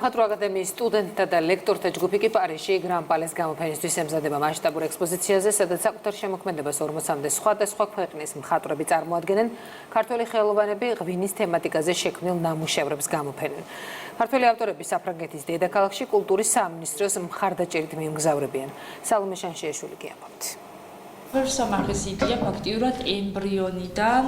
სამხატვრო აკადემიის სტუდენტთა და ლექტორთა ჯგუფი კი პარიზში გრან პალეს გამოფენისთვის ემზადება მასშტაბურ ექსპოზიციაზე, სადაც საკუთარ შემოქმედებას 40-მდე სხვადასხვა ქვეყნის მხატვრები წარმოადგენენ. ქართველი ხელოვანები ღვინის თემატიკაზე შექმნილ ნამუშევრებს გამოფენენ. ქართველი ავტორები საფრანგეთის დედაქალაქში კულტურის სამინისტროს მხარდაჭერით მიემგზავრებიან. სალომე შანშიაშვილი გიამბობთ. პერსონაჟის იდეა ფაქტიურად ემბრიონიდან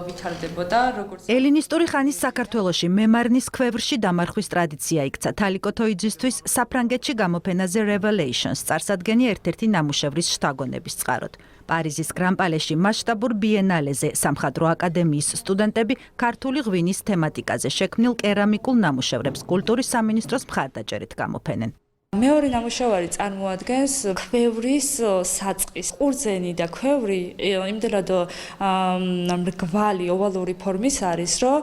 ვითარდებოდა, როგორც ელინისტური ხანის საქართველოში მემარნის ქვევრში დამარხვის ტრადიცია იქცა. თალიკო თოიძისთვის საფრანგეთში გამოფენაზე Revelations წარსადგენი ერთ-ერთი ნამუშევრის შთაგონების წყაროდ. პარიზის გრან პალეში მასშტაბურ ბიენალეზე სამხატვრო აკადემიის სტუდენტები ქართული ღვინის თემატიკაზე შექმნილ კერამიკულ ნამუშევრებს კულტურის სამინისტროს მხარდაჭერით გამოფენენ. მეორე ნამუშევარი წარმოადგენს ქვევრის საწყის. ყურძენი და ქვევრი იმდენად მრგვალი ოვალური ფორმის არის, რომ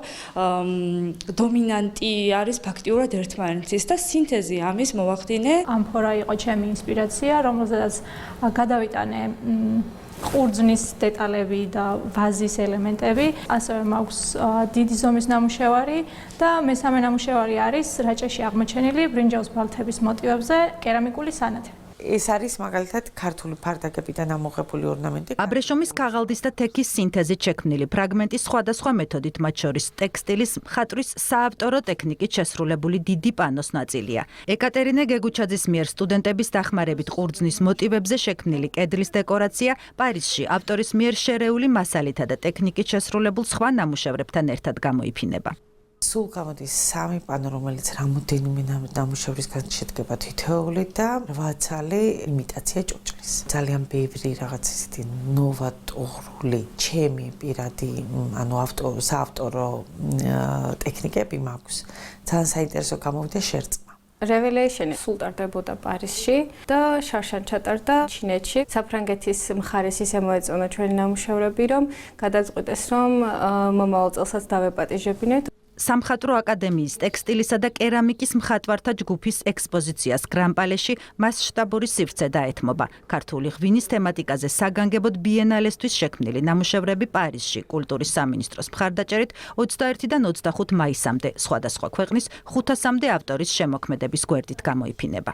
დომინანტი არის ფაქტიურად ერთმანეთის და სინთეზი ამის მოვახდინე. ამფორა იყო ჩემი ინსპირაცია, რომელზედაც გადავიტანე ყურძნის დეტალები და ვაზის ელემენტები. ასევე მაქვს დიდი ზომის ნამუშევარი და მესამე ნამუშევარი არის რაჭაში აღმოჩენილი ბრინჯაოს ბალთების მოტივებზე კერამიკული სანათი. ეს არის მაგალითად ქართული ფარდაგებიდან ამოღებული ორნამენტი. აბრეშომის ქაღალდის და თექის სინთეზით შექმნილი ფრაგმენტი სხვადასხვა მეთოდით, მათ შორის ტექსტილის, მხატვრის საავტორო ტექნიკით შესრულებული დიდი პანოს ნაწილია. ეკატერინე გეგუჩაძის მიერ სტუდენტების დახმარებით ყურძნის მოტივებზე შექმნილი კედლის დეკორაცია პარიზში ავტორის მიერ შერეული მასალითა და ტექნიკით შესრულებულ სხვა ნამუშევრებთან ერთად გამოიფინება. სულ გამოდის 3 პანო, რომელიც რამოდენიმე ნამუშევრისგან შედგება თითოეული და 8 ცალი იმიტაცია ჭურჭლის. ძალიან ბევრი რაღაც ისეთი ნოვატორული, ჩემი პირადი, საავტორო ტექნიკები მაქვს. ძალიან საინტერესო გამოვიდა შერწყმა. Revelation სულ ტარდებოდა პარიზში და შარშან ჩატარდა ჩინეთში. საფრანგეთის მხარეს ისე მოეწონა ჩვენი ნამუშევრები, რომ გადაწყვიტეს, რომ მომავალ წელსაც დავეპატიჟებინეთ. სამხატვრო აკადემიის ტექსტილისა და კერამიკის მხატვართა ჯგუფის ექსპოზიციას გრან პალეში მასშტაბური სივრცე დაეთმობა. ქართული ღვინის თემატიკაზე საგანგებოდ ბიენალესთვის შექმნილი ნამუშევრები პარიზში კულტურის სამინისტროს მხარდაჭერით 21-დან 25 მაისამდე სხვადასხვა ქვეყნის 500-მდე ავტორის შემოქმედების გვერდით გამოიფინება.